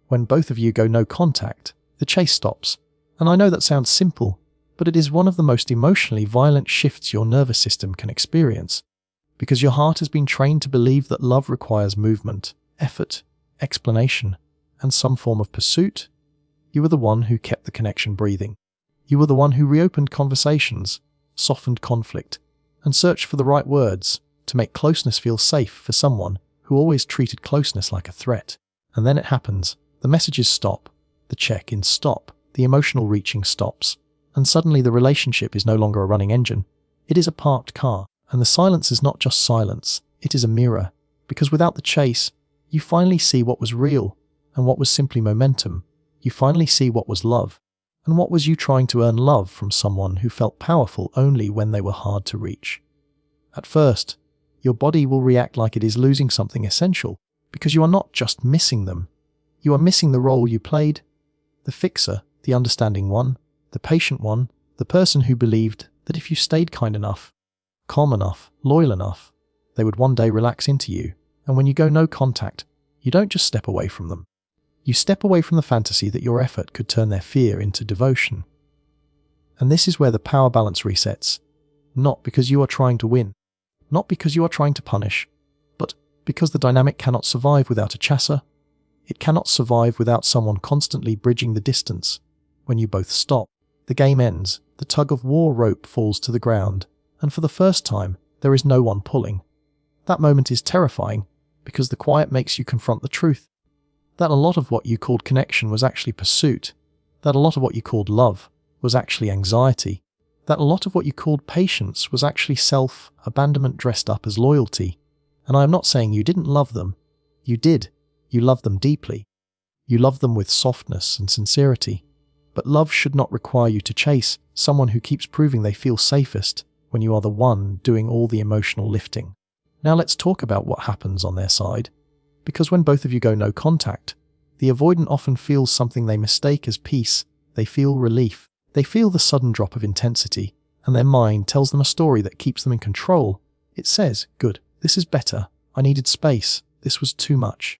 When both of you go no contact, the chase stops. And I know that sounds simple, but it is one of the most emotionally violent shifts your nervous system can experience, because your heart has been trained to believe that love requires movement, effort, explanation, and some form of pursuit. You were the one who kept the connection breathing. You were the one who reopened conversations, softened conflict, and searched for the right words to make closeness feel safe for someone who always treated closeness like a threat. And then it happens. The messages stop, the check-ins stop, the emotional reaching stops, and suddenly the relationship is no longer a running engine. It is a parked car, and the silence is not just silence, it is a mirror, because without the chase, you finally see what was real and what was simply momentum. You finally see what was love, and what was you trying to earn love from someone who felt powerful only when they were hard to reach. At first, your body will react like it is losing something essential, because you are not just missing them. You are missing the role you played, the fixer, the understanding one, the patient one, the person who believed that if you stayed kind enough, calm enough, loyal enough, they would one day relax into you. And when you go no contact, you don't just step away from them. You step away from the fantasy that your effort could turn their fear into devotion. And this is where the power balance resets. Not because you are trying to win, not because you are trying to punish, but because the dynamic cannot survive without a chaser. It cannot survive without someone constantly bridging the distance. When you both stop, the game ends, the tug-of-war rope falls to the ground, and for the first time, there is no one pulling. That moment is terrifying, because the quiet makes you confront the truth. That a lot of what you called connection was actually pursuit. That a lot of what you called love was actually anxiety. That a lot of what you called patience was actually self-abandonment dressed up as loyalty. And I am not saying you didn't love them. You did. You loved them deeply. You loved them with softness and sincerity. But love should not require you to chase someone who keeps proving they feel safest when you are the one doing all the emotional lifting. Now let's talk about what happens on their side. Because when both of you go no contact, the avoidant often feels something they mistake as peace. They feel relief. They feel the sudden drop of intensity, and their mind tells them a story that keeps them in control. It says, good, this is better. I needed space. This was too much.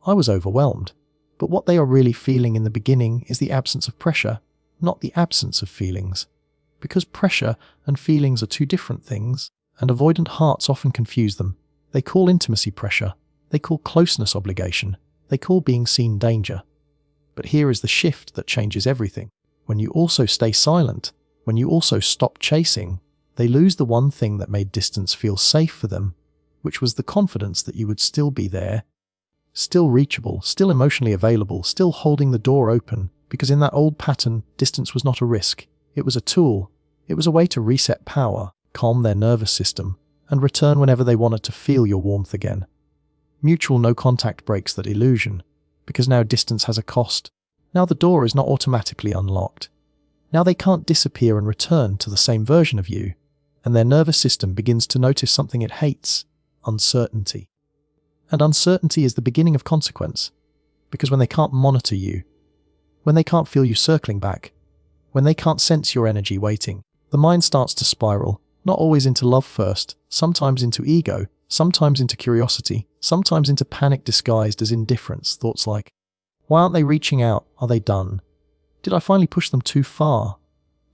I was overwhelmed. But what they are really feeling in the beginning is the absence of pressure, not the absence of feelings. Because pressure and feelings are two different things, and avoidant hearts often confuse them. They call intimacy pressure. They call closeness obligation. They call being seen danger. But here is the shift that changes everything. When you also stay silent, when you also stop chasing, they lose the one thing that made distance feel safe for them, which was the confidence that you would still be there, still reachable, still emotionally available, still holding the door open, because in that old pattern, distance was not a risk. It was a tool. It was a way to reset power, calm their nervous system, and return whenever they wanted to feel your warmth again. Mutual no contact breaks that illusion, because now distance has a cost. Now the door is not automatically unlocked. Now they can't disappear and return to the same version of you, and their nervous system begins to notice something it hates: uncertainty. And uncertainty is the beginning of consequence, because when they can't monitor you, when they can't feel you circling back, when they can't sense your energy waiting, the mind starts to spiral, not always into love first, sometimes into ego, sometimes into curiosity, sometimes into panic disguised as indifference. Thoughts like, why aren't they reaching out? Are they done? Did I finally push them too far?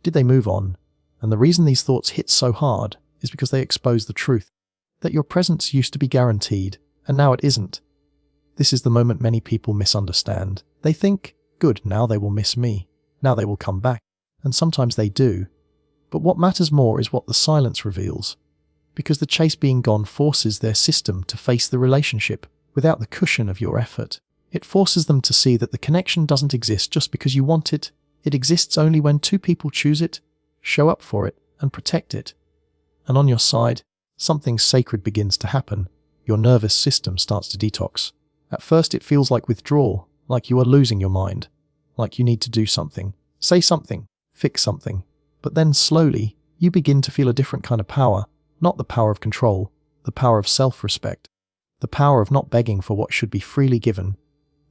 Did they move on? And the reason these thoughts hit so hard is because they expose the truth, that your presence used to be guaranteed, and now it isn't. This is the moment many people misunderstand. They think, good, now they will miss me. Now they will come back. And sometimes they do. But what matters more is what the silence reveals. Because the chase being gone forces their system to face the relationship without the cushion of your effort. It forces them to see that the connection doesn't exist just because you want it. It exists only when two people choose it, show up for it, and protect it. And on your side, something sacred begins to happen. Your nervous system starts to detox. At first it feels like withdrawal, like you are losing your mind, like you need to do something, say something, fix something. But then slowly, you begin to feel a different kind of power, not the power of control, the power of self-respect, the power of not begging for what should be freely given,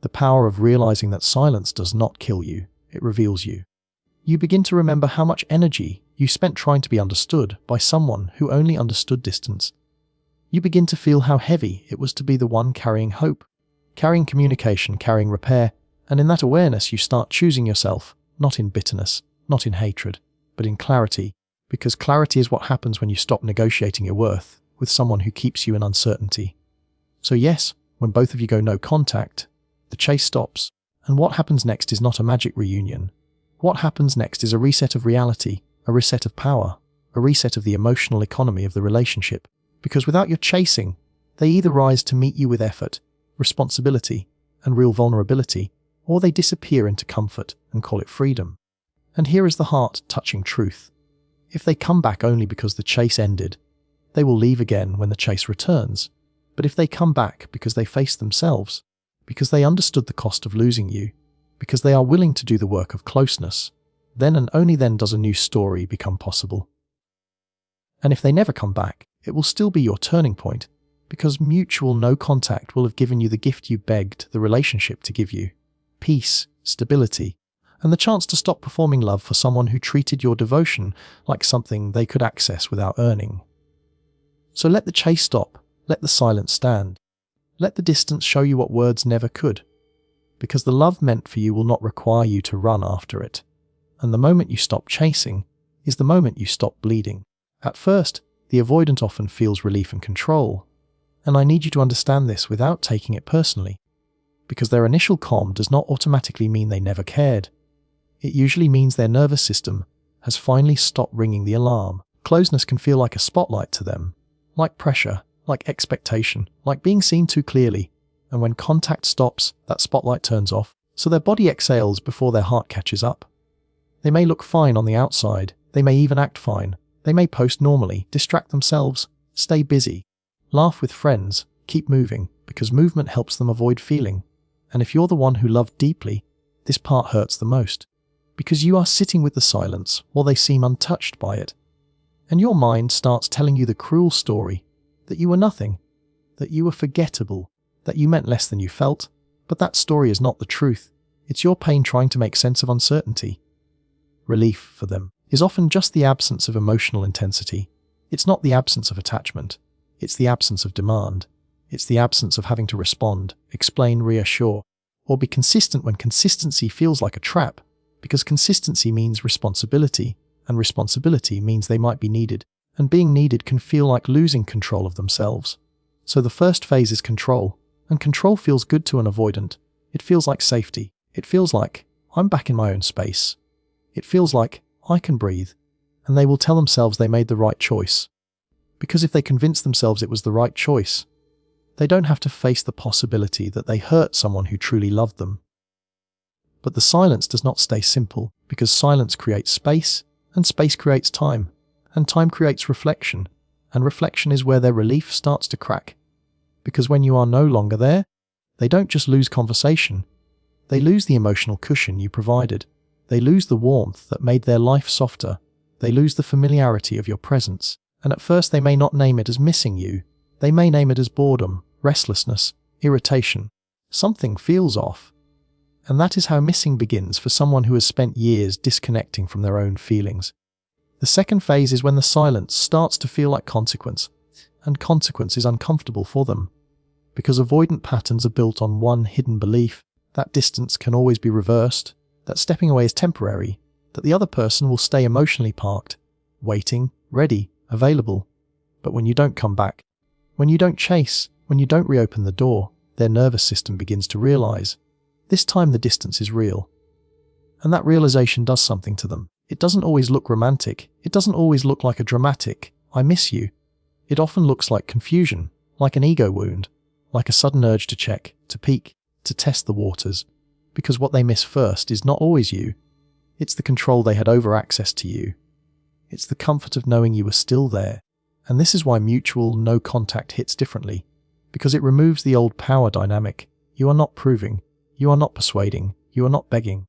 the power of realizing that silence does not kill you, it reveals you. You begin to remember how much energy you spent trying to be understood by someone who only understood distance. You begin to feel how heavy it was to be the one carrying hope, carrying communication, carrying repair, And in that awareness, you start choosing yourself, not in bitterness, not in hatred, but in clarity, because clarity is what happens when you stop negotiating your worth with someone who keeps you in uncertainty. So yes, when both of you go no contact, the chase stops, and what happens next is not a magic reunion. What happens next is a reset of reality, a reset of power, a reset of the emotional economy of the relationship, because without your chasing, they either rise to meet you with effort, responsibility, and real vulnerability, or they disappear into comfort and call it freedom. And here is the heart-touching truth. If they come back only because the chase ended, they will leave again when the chase returns. But if they come back because they face themselves, because they understood the cost of losing you, because they are willing to do the work of closeness, then and only then does a new story become possible. And if they never come back, it will still be your turning point, because mutual no contact will have given you the gift you begged the relationship to give you: peace, stability, and the chance to stop performing love for someone who treated your devotion like something they could access without earning. So let the chase stop, let the silence stand, let the distance show you what words never could, because the love meant for you will not require you to run after it. And the moment you stop chasing is the moment you stop bleeding. At first, the avoidant often feels relief and control, and I need you to understand this without taking it personally, because their initial calm does not automatically mean they never cared. It usually means their nervous system has finally stopped ringing the alarm. Closeness can feel like a spotlight to them, like pressure, like expectation, like being seen too clearly, and when contact stops, that spotlight turns off, so their body exhales before their heart catches up. They may look fine on the outside, they may even act fine, they may post normally, distract themselves, stay busy, laugh with friends, keep moving, because movement helps them avoid feeling. And if you're the one who loved deeply, this part hurts the most, because you are sitting with the silence while they seem untouched by it. And your mind starts telling you the cruel story that you were nothing, that you were forgettable, that you meant less than you felt, but that story is not the truth. It's your pain trying to make sense of uncertainty. Relief, for them, is often just the absence of emotional intensity. It's not the absence of attachment. It's the absence of demand. It's the absence of having to respond, explain, reassure, or be consistent when consistency feels like a trap, because consistency means responsibility, and responsibility means they might be needed, and being needed can feel like losing control of themselves. So the first phase is control, and control feels good to an avoidant. It feels like safety. It feels like, I'm back in my own space. It feels like, I can breathe, and they will tell themselves they made the right choice. Because if they convince themselves it was the right choice, they don't have to face the possibility that they hurt someone who truly loved them. But the silence does not stay simple, because silence creates space, and space creates time, and time creates reflection, and reflection is where their relief starts to crack. Because when you are no longer there, they don't just lose conversation, they lose the emotional cushion you provided. They lose the warmth that made their life softer. They lose the familiarity of your presence. And at first they may not name it as missing you. They may name it as boredom, restlessness, irritation. Something feels off. And that is how missing begins for someone who has spent years disconnecting from their own feelings. The second phase is when the silence starts to feel like consequence. And consequence is uncomfortable for them. Because avoidant patterns are built on one hidden belief: that distance can always be reversed, that stepping away is temporary, that the other person will stay emotionally parked, waiting, ready, available. But when you don't come back, when you don't chase, when you don't reopen the door, their nervous system begins to realize, this time the distance is real. And that realization does something to them. It doesn't always look romantic. It doesn't always look like a dramatic, I miss you. It often looks like confusion, like an ego wound, like a sudden urge to check, to peek, to test the waters. Because what they miss first is not always you. It's the control they had over access to you. It's the comfort of knowing you were still there. And this is why mutual no contact hits differently. Because it removes the old power dynamic. You are not proving. You are not persuading. You are not begging.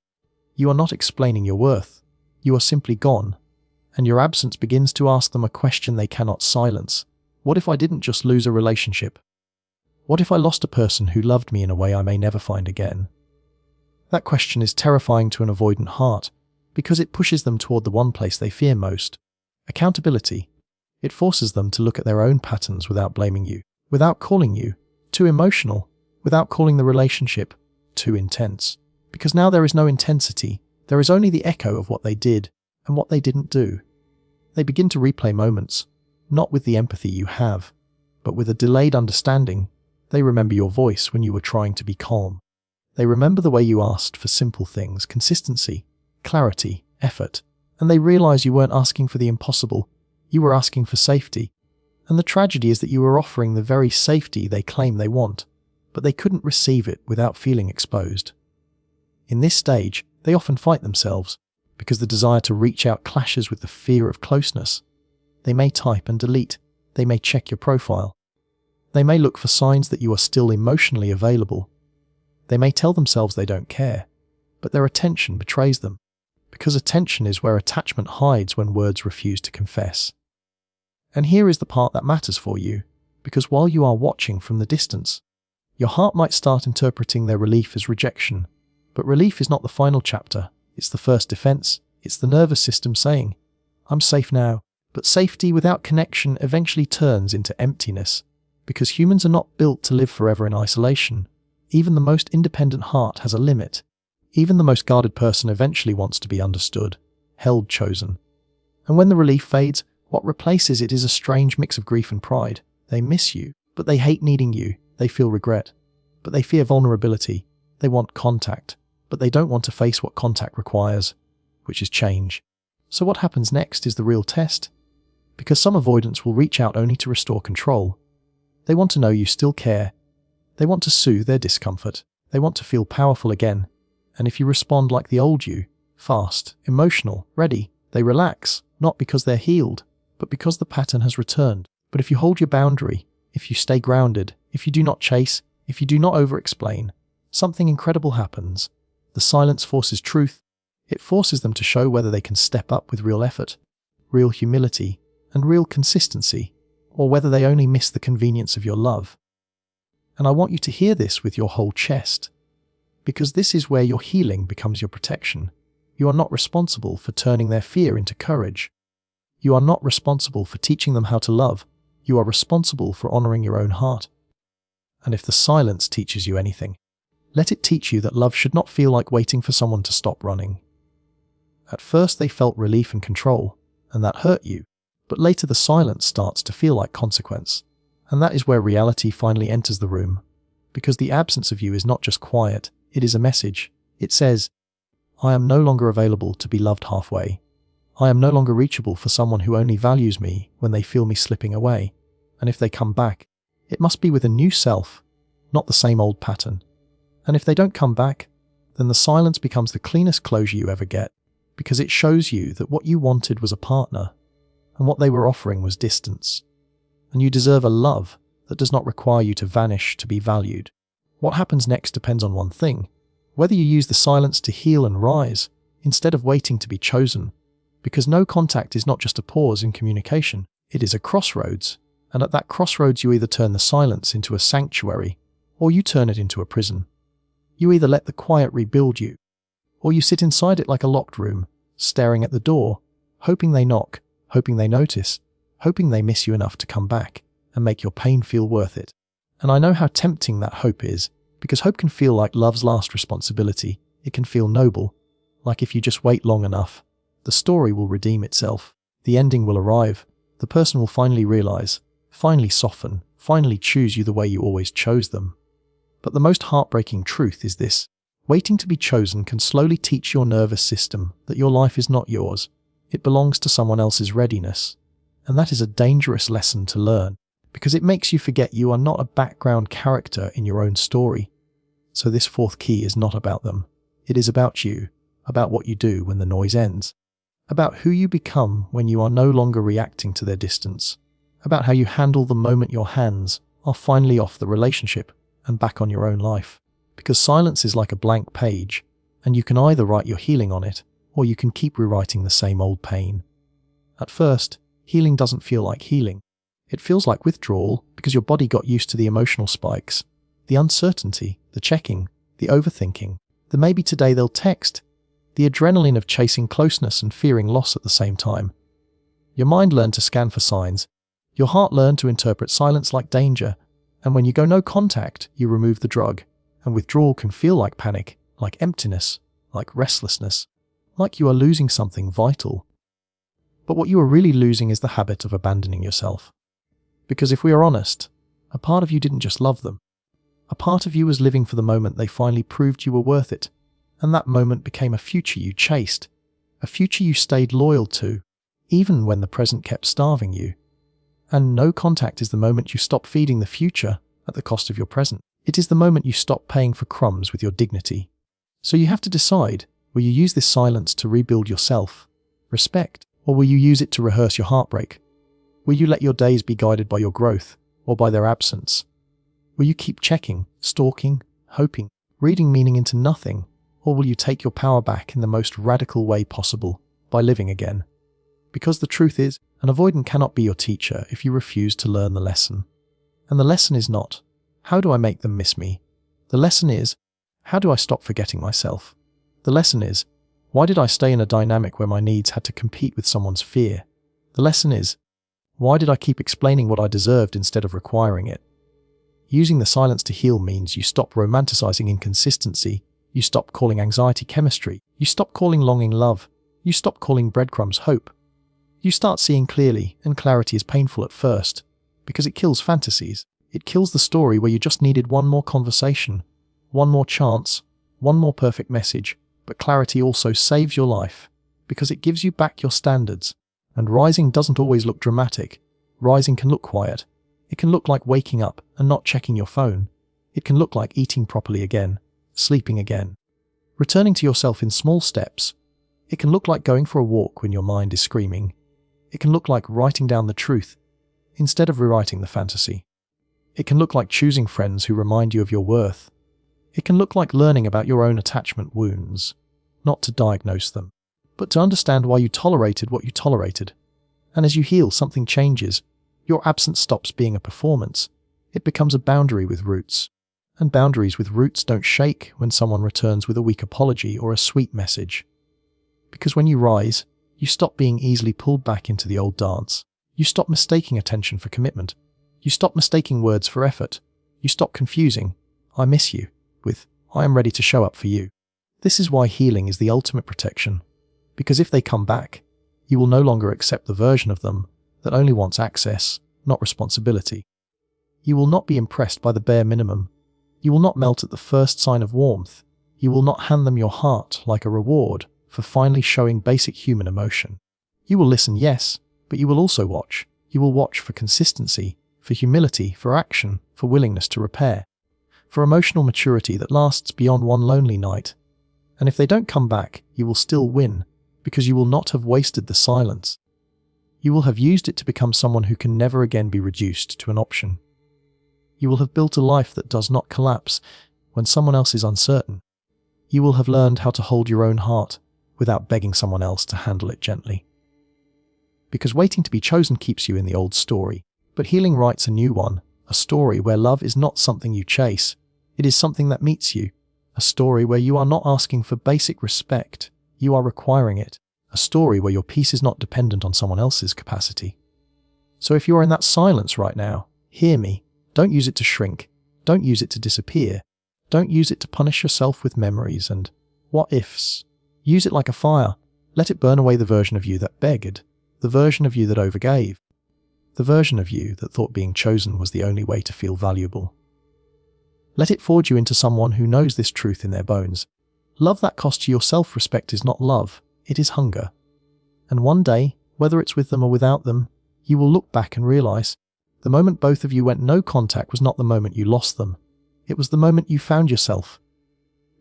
You are not explaining your worth. You are simply gone. And your absence begins to ask them a question they cannot silence. What if I didn't just lose a relationship? What if I lost a person who loved me in a way I may never find again? That question is terrifying to an avoidant heart, because it pushes them toward the one place they fear most: accountability. It forces them to look at their own patterns without blaming you, without calling you too emotional, without calling the relationship too intense. Because now there is no intensity, there is only the echo of what they did and what they didn't do. They begin to replay moments, not with the empathy you have, but with a delayed understanding. They remember your voice when you were trying to be calm. They remember the way you asked for simple things, consistency, clarity, effort, and they realize you weren't asking for the impossible, you were asking for safety. And the tragedy is that you were offering the very safety they claim they want, but they couldn't receive it without feeling exposed. In this stage, they often fight themselves, because the desire to reach out clashes with the fear of closeness. They may type and delete, they may check your profile. They may look for signs that you are still emotionally available. They may tell themselves they don't care, but their attention betrays them, because attention is where attachment hides when words refuse to confess. And here is the part that matters for you, because while you are watching from the distance, your heart might start interpreting their relief as rejection. But relief is not the final chapter, it's the first defense, it's the nervous system saying, I'm safe now. But safety without connection eventually turns into emptiness, because humans are not built to live forever in isolation. Even the most independent heart has a limit. Even the most guarded person eventually wants to be understood, held, chosen. And when the relief fades, what replaces it is a strange mix of grief and pride. They miss you, but they hate needing you. They feel regret, but they fear vulnerability. They want contact, but they don't want to face what contact requires, which is change. So what happens next is the real test. Because some avoidants will reach out only to restore control. They want to know you still care. They want to soothe their discomfort. They want to feel powerful again. And if you respond like the old you, fast, emotional, ready, they relax, not because they're healed, but because the pattern has returned. But if you hold your boundary, if you stay grounded, if you do not chase, if you do not over-explain, something incredible happens. The silence forces truth. It forces them to show whether they can step up with real effort, real humility, and real consistency, or whether they only miss the convenience of your love. And I want you to hear this with your whole chest, because this is where your healing becomes your protection. You are not responsible for turning their fear into courage. You are not responsible for teaching them how to love. You are responsible for honoring your own heart. And if the silence teaches you anything, let it teach you that love should not feel like waiting for someone to stop running. At first they felt relief and control, and that hurt you. But later the silence starts to feel like consequence. And that is where reality finally enters the room. Because the absence of you is not just quiet, it is a message. It says, I am no longer available to be loved halfway. I am no longer reachable for someone who only values me when they feel me slipping away. And if they come back, it must be with a new self, not the same old pattern. And if they don't come back, then the silence becomes the cleanest closure you ever get, because it shows you that what you wanted was a partner, and what they were offering was distance. And you deserve a love that does not require you to vanish to be valued. What happens next depends on one thing, whether you use the silence to heal and rise, instead of waiting to be chosen. Because no contact is not just a pause in communication, it is a crossroads. And at that crossroads you either turn the silence into a sanctuary, or you turn it into a prison. You either let the quiet rebuild you, or you sit inside it like a locked room, staring at the door, hoping they knock, hoping they notice, hoping they miss you enough to come back and make your pain feel worth it. And I know how tempting that hope is, because hope can feel like love's last responsibility. It can feel noble, like if you just wait long enough, the story will redeem itself, the ending will arrive, the person will finally realize, finally soften, finally choose you the way you always chose them. But the most heartbreaking truth is this: waiting to be chosen can slowly teach your nervous system that your life is not yours. It belongs to someone else's readiness. And that is a dangerous lesson to learn, because it makes you forget you are not a background character in your own story. So this fourth key is not about them. It is about you, about what you do when the noise ends, about who you become when you are no longer reacting to their distance, about how you handle the moment your hands are finally off the relationship and back on your own life. Because silence is like a blank page, and you can either write your healing on it, or you can keep rewriting the same old pain. At first, healing doesn't feel like healing. It feels like withdrawal because your body got used to the emotional spikes, the uncertainty, the checking, the overthinking, the maybe today they'll text, the adrenaline of chasing closeness and fearing loss at the same time. Your mind learned to scan for signs. Your heart learned to interpret silence like danger. And when you go no contact, you remove the drug. And withdrawal can feel like panic, like emptiness, like restlessness, like you are losing something vital. But what you are really losing is the habit of abandoning yourself. Because if we are honest, a part of you didn't just love them. A part of you was living for the moment they finally proved you were worth it, and that moment became a future you chased, a future you stayed loyal to, even when the present kept starving you. And no contact is the moment you stop feeding the future at the cost of your present. It is the moment you stop paying for crumbs with your dignity. So you have to decide, will you use this silence to rebuild your self-respect, or will you use it to rehearse your heartbreak? Will you let your days be guided by your growth, or by their absence? Will you keep checking, stalking, hoping, reading meaning into nothing, or will you take your power back in the most radical way possible, by living again? Because the truth is, an avoidant cannot be your teacher if you refuse to learn the lesson. And the lesson is not, how do I make them miss me? The lesson is, how do I stop forgetting myself? The lesson is, why did I stay in a dynamic where my needs had to compete with someone's fear? The lesson is, why did I keep explaining what I deserved instead of requiring it? Using the silence to heal means you stop romanticizing inconsistency, you stop calling anxiety chemistry, you stop calling longing love, you stop calling breadcrumbs hope. You start seeing clearly, and clarity is painful at first, because it kills fantasies. It kills the story where you just needed one more conversation, one more chance, one more perfect message, but clarity also saves your life, because it gives you back your standards. And rising doesn't always look dramatic. Rising can look quiet. It can look like waking up and not checking your phone. It can look like eating properly again, sleeping again, returning to yourself in small steps. It can look like going for a walk when your mind is screaming. It can look like writing down the truth instead of rewriting the fantasy. It can look like choosing friends who remind you of your worth. It can look like learning about your own attachment wounds, not to diagnose them, but to understand why you tolerated what you tolerated. And as you heal, something changes. Your absence stops being a performance. It becomes a boundary with roots. And boundaries with roots don't shake when someone returns with a weak apology or a sweet message. Because when you rise, you stop being easily pulled back into the old dance. You stop mistaking attention for commitment. You stop mistaking words for effort. You stop confusing, I miss you, with, I am ready to show up for you. This is why healing is the ultimate protection. Because if they come back, you will no longer accept the version of them that only wants access, not responsibility. You will not be impressed by the bare minimum. You will not melt at the first sign of warmth. You will not hand them your heart like a reward for finally showing basic human emotion. You will listen, yes, but you will also watch. You will watch for consistency, for humility, for action, for willingness to repair, for emotional maturity that lasts beyond one lonely night. And if they don't come back, you will still win, because you will not have wasted the silence. You will have used it to become someone who can never again be reduced to an option. You will have built a life that does not collapse when someone else is uncertain. You will have learned how to hold your own heart without begging someone else to handle it gently. Because waiting to be chosen keeps you in the old story, but healing writes a new one, a story where love is not something you chase, it is something that meets you, a story where you are not asking for basic respect, you are requiring it, a story where your peace is not dependent on someone else's capacity. So if you are in that silence right now, hear me, don't use it to shrink, don't use it to disappear, don't use it to punish yourself with memories and what-ifs. Use it like a fire, let it burn away the version of you that begged, the version of you that overgave, the version of you that thought being chosen was the only way to feel valuable. Let it forge you into someone who knows this truth in their bones. Love that costs you your self-respect is not love, it is hunger. And one day, whether it's with them or without them, you will look back and realize, the moment both of you went no contact was not the moment you lost them. It was the moment you found yourself.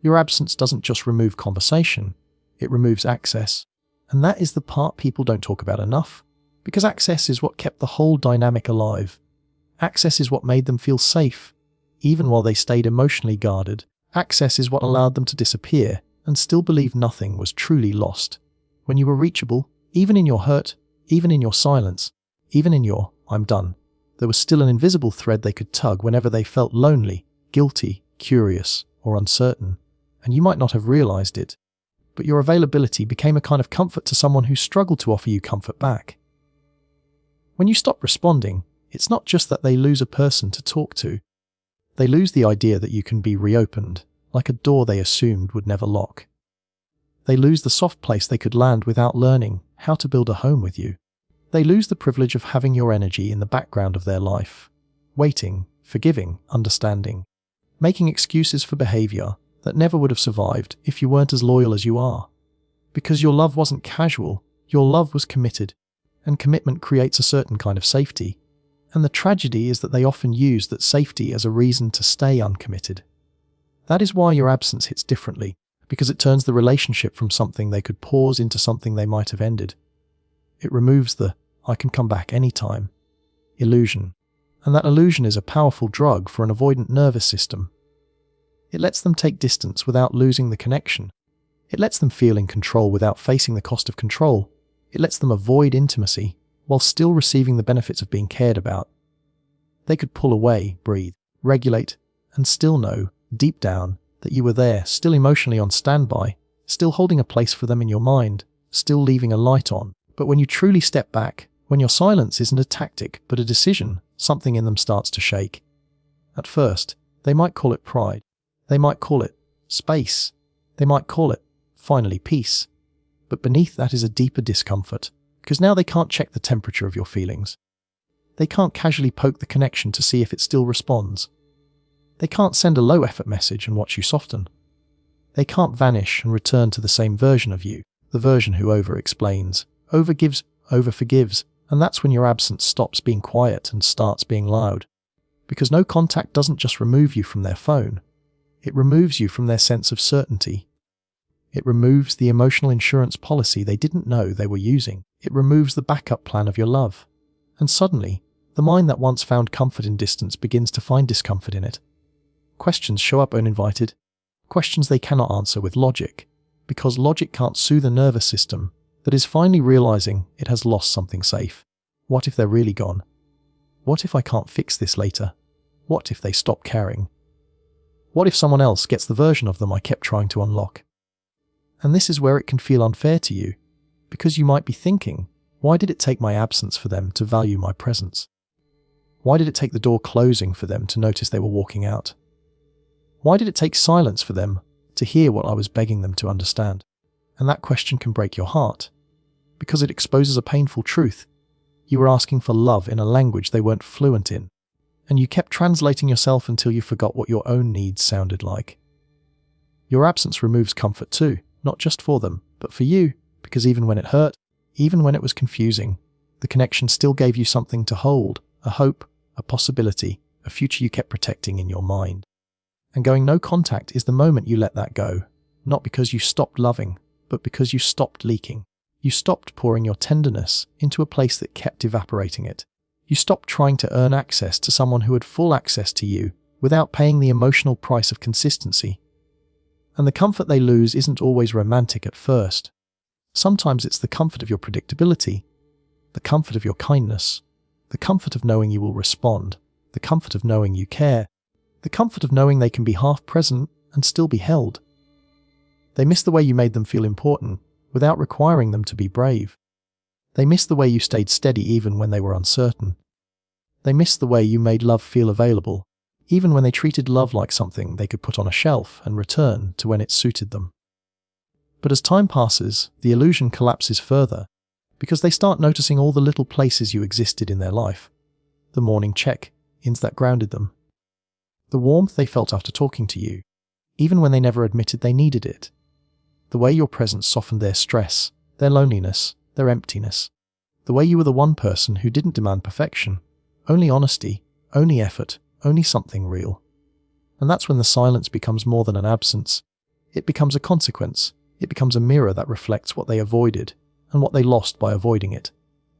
Your absence doesn't just remove conversation, it removes access. And that is the part people don't talk about enough. Because access is what kept the whole dynamic alive. Access is what made them feel safe, even while they stayed emotionally guarded. Access is what allowed them to disappear and still believe nothing was truly lost. When you were reachable, even in your hurt, even in your silence, even in your I'm done, there was still an invisible thread they could tug whenever they felt lonely, guilty, curious, or uncertain. And you might not have realized it, but your availability became a kind of comfort to someone who struggled to offer you comfort back. When you stop responding, it's not just that they lose a person to talk to. They lose the idea that you can be reopened, like a door they assumed would never lock. They lose the soft place they could land without learning how to build a home with you. They lose the privilege of having your energy in the background of their life, waiting, forgiving, understanding, making excuses for behavior that never would have survived if you weren't as loyal as you are. Because your love wasn't casual, your love was committed, and commitment creates a certain kind of safety. And the tragedy is that they often use that safety as a reason to stay uncommitted. That is why your absence hits differently, because it turns the relationship from something they could pause into something they might have ended. It removes the "I can come back anytime" illusion, and that illusion is a powerful drug for an avoidant nervous system. It lets them take distance without losing the connection. It lets them feel in control without facing the cost of control. It lets them avoid intimacy while still receiving the benefits of being cared about. They could pull away, breathe, regulate, and still know, deep down, that you were there, still emotionally on standby, still holding a place for them in your mind, still leaving a light on. But when you truly step back, when your silence isn't a tactic but a decision, something in them starts to shake. At first, they might call it pride. They might call it space. They might call it, finally, peace. But beneath that is a deeper discomfort, because now they can't check the temperature of your feelings. They can't casually poke the connection to see if it still responds. They can't send a low-effort message and watch you soften. They can't vanish and return to the same version of you, the version who over-explains, over-gives, over-forgives, and that's when your absence stops being quiet and starts being loud. Because no contact doesn't just remove you from their phone, it removes you from their sense of certainty. It removes the emotional insurance policy they didn't know they were using. It removes the backup plan of your love. And suddenly, the mind that once found comfort in distance begins to find discomfort in it. Questions show up uninvited. Questions they cannot answer with logic, because logic can't soothe a nervous system that is finally realizing it has lost something safe. What if they're really gone? What if I can't fix this later? What if they stop caring? What if someone else gets the version of them I kept trying to unlock? And this is where it can feel unfair to you, because you might be thinking, why did it take my absence for them to value my presence? Why did it take the door closing for them to notice they were walking out? Why did it take silence for them to hear what I was begging them to understand? And that question can break your heart, because it exposes a painful truth. You were asking for love in a language they weren't fluent in, and you kept translating yourself until you forgot what your own needs sounded like. Your absence removes comfort too, not just for them, but for you, because even when it hurt, even when it was confusing, the connection still gave you something to hold, a hope, a possibility, a future you kept protecting in your mind. And going no contact is the moment you let that go, not because you stopped loving, but because you stopped leaking. You stopped pouring your tenderness into a place that kept evaporating it. You stopped trying to earn access to someone who had full access to you without paying the emotional price of consistency. And the comfort they lose isn't always romantic at first. Sometimes it's the comfort of your predictability, the comfort of your kindness, the comfort of knowing you will respond, the comfort of knowing you care, the comfort of knowing they can be half present and still be held. They miss the way you made them feel important without requiring them to be brave. They miss the way you stayed steady even when they were uncertain. They miss the way you made love feel available, even when they treated love like something they could put on a shelf and return to when it suited them. But as time passes, the illusion collapses further, because they start noticing all the little places you existed in their life. The morning check-ins that grounded them. The warmth they felt after talking to you, even when they never admitted they needed it. The way your presence softened their stress, their loneliness, their emptiness. The way you were the one person who didn't demand perfection, only honesty, only effort, only something real. And that's when the silence becomes more than an absence. It becomes a consequence. It becomes a mirror that reflects what they avoided and what they lost by avoiding it.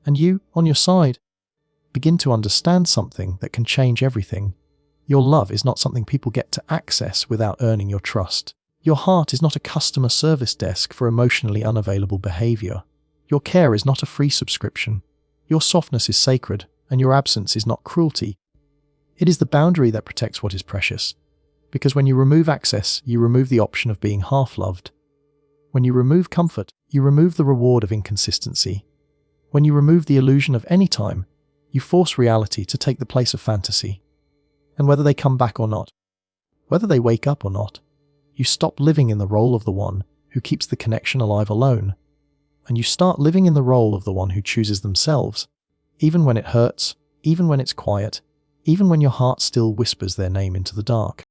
And you, on your side, begin to understand something that can change everything. Your love is not something people get to access without earning your trust. Your heart is not a customer service desk for emotionally unavailable behavior. Your care is not a free subscription. Your softness is sacred, and your absence is not cruelty. It is the boundary that protects what is precious. Because when you remove access, you remove the option of being half-loved. When you remove comfort, you remove the reward of inconsistency. When you remove the illusion of any time, you force reality to take the place of fantasy. And whether they come back or not, whether they wake up or not, You stop living in the role of the one who keeps the connection alive alone, and you start living in the role of the one who chooses themselves, even when it hurts, even when it's quiet, even when your heart still whispers their name into the dark.